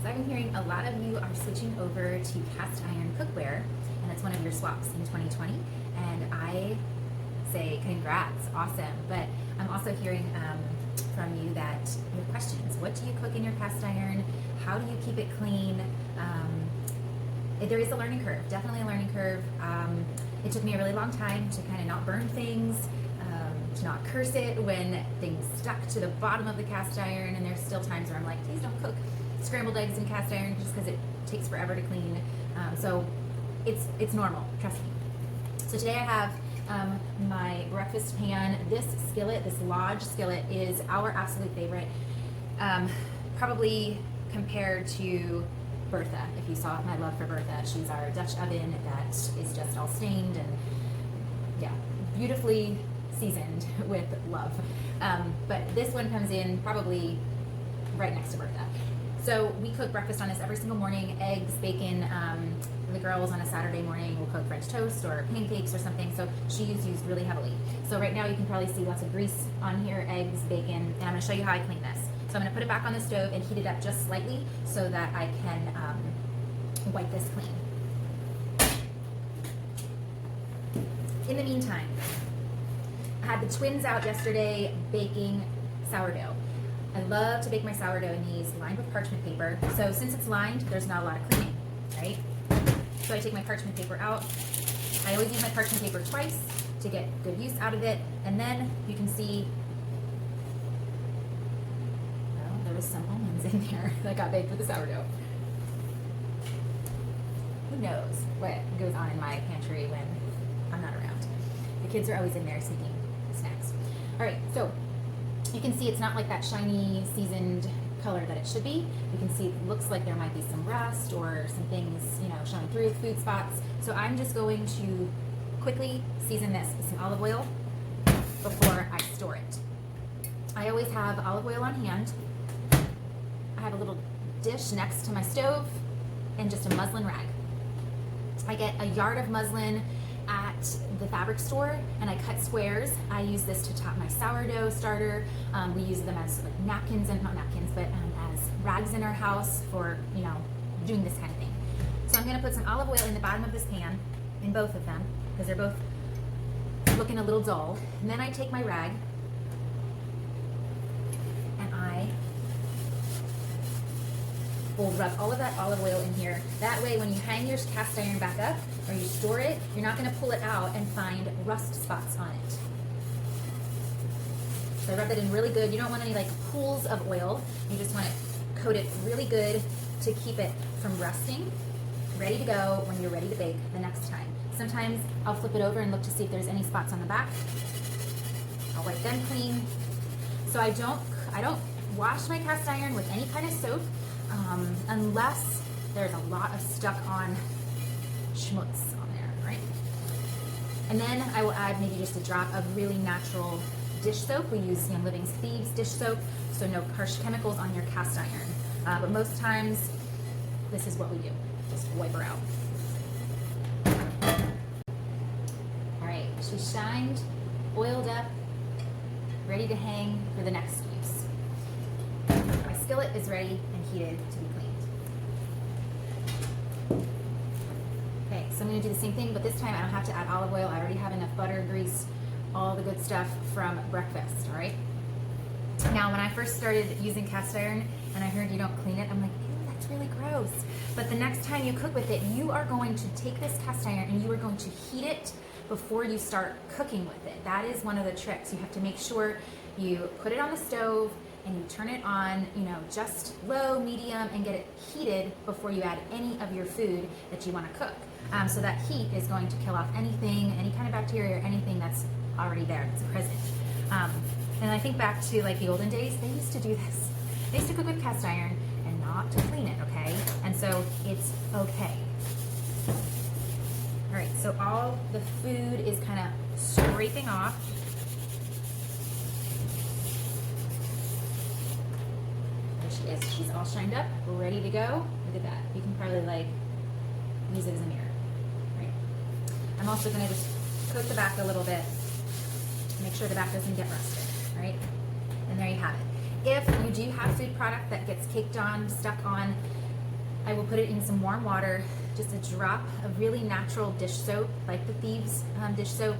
I've been hearing a lot of you are switching over to cast iron cookware, and it's one of your swaps in 2020. And I say congrats, awesome. But I'm also hearing from you that you have questions. What do you cook in your cast iron? How do you keep it clean? There is a learning curve, definitely a learning curve. It took me a really long time to kind of not burn things, to not curse it when things stuck to the bottom of the cast iron, and there's still times where I'm like, please don't cook scrambled eggs in cast iron just because it takes forever to clean. So it's normal, trust me. So today I have my breakfast pan. This skillet, this Lodge skillet, is our absolute favorite, probably compared to Bertha. If you saw my love for Bertha, she's our Dutch oven that is just all stained and yeah, beautifully seasoned with love. But this one comes in probably right next to Bertha. So we cook breakfast on this every single morning, eggs, bacon. The girls on a Saturday morning will cook French toast or pancakes or something, so she's used really heavily. So right now you can probably see lots of grease on here, eggs, bacon, and I'm gonna show you how I clean this. So I'm gonna put it back on the stove and heat it up just slightly so that I can wipe this clean. In the meantime, I had the twins out yesterday baking sourdough. I love to bake my sourdough in these lined with parchment paper. So since it's lined, there's not a lot of cleaning, right? So I take my parchment paper out. I always use my parchment paper twice to get good use out of it. And then you can see, well, there was some almonds in there that got baked with the sourdough. Who knows what goes on in my pantry when I'm not around. The kids are always in there sneaking snacks. All right, so you can see it's not like that shiny, seasoned color that it should be. You can see it looks like there might be some rust or some things, you know, showing through, food spots. So I'm just going to quickly season this with some olive oil before I store it. I always have olive oil on hand. I have a little dish next to my stove and just a muslin rag. I get a yard of muslin at the fabric store and I cut squares. I use this to top my sourdough starter. We use them as like napkins, and not napkins, but as rags in our house for, you know, doing this kind of thing. So I'm gonna put some olive oil in the bottom of this pan, in both of them, because they're both looking a little dull. And then I take my rag and I will rub all of that olive oil in here. That way when you hang your cast iron back up or you store it, you're not gonna pull it out and find rust spots on it. So I rub it in really good. You don't want any like pools of oil. You just wanna coat it really good to keep it from rusting, ready to go when you're ready to bake the next time. Sometimes I'll flip it over and look to see if there's any spots on the back. I'll wipe them clean. So I don't wash my cast iron with any kind of soap, unless there's a lot of stuck on schmutz on there, right? And then I will add maybe just a drop of really natural dish soap. We use Young Living's Thieves dish soap, so no harsh chemicals on your cast iron. But most times, this is what we do. Just wipe her out. All right, she's shined, oiled up, ready to hang for the next use. My skillet is ready and heated to be cleaned. Okay, so I'm gonna do the same thing, but this time I don't have to add olive oil. I already have enough butter, grease, all the good stuff from breakfast, all right? Now, when I first started using cast iron and I heard you don't clean it, I'm like, ew, that's really gross. But the next time you cook with it, you are going to take this cast iron and you are going to heat it before you start cooking with it. That is one of the tricks. You have to make sure you put it on the stove and you turn it on, you know, just low, medium, and get it heated before you add any of your food that you want to cook. So that heat is going to kill off anything, any kind of bacteria or anything that's already there, that's present. And I think back to like the olden days, they used to do this. They used to cook with cast iron and not to clean it, okay? And so it's okay. All right, so all the food is kind of scraping off. There she is. She's all shined up, ready to go. Look at that. You can probably like use it as a mirror, right? I'm also gonna just coat the back a little bit to make sure the back doesn't get rusted, right? And there you have it. If you do have food product that gets caked on, stuck on, I will put it in some warm water, just a drop of really natural dish soap, like the Thieves dish soap,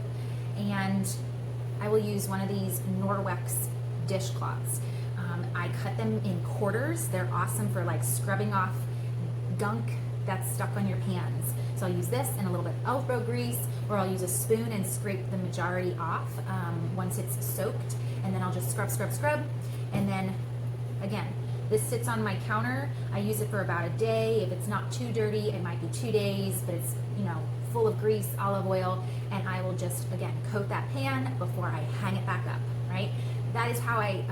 and I will use one of these Norwex dishcloths. I cut them in quarters. They're awesome for like scrubbing off gunk that's stuck on your pans. So I'll use this and a little bit of elbow grease, or I'll use a spoon and scrape the majority off once it's soaked, and then I'll just scrub, scrub, scrub, and then again, this sits on my counter. I use it for about a day. If it's not too dirty, it might be 2 days, but it's, you know, full of grease, olive oil, and I will just, again, coat that pan before I hang it back up, right? That is how I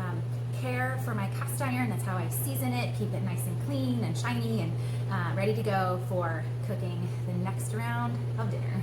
care for my cast iron. That's how I season it, keep it nice and clean and shiny and ready to go for cooking the next round of dinner.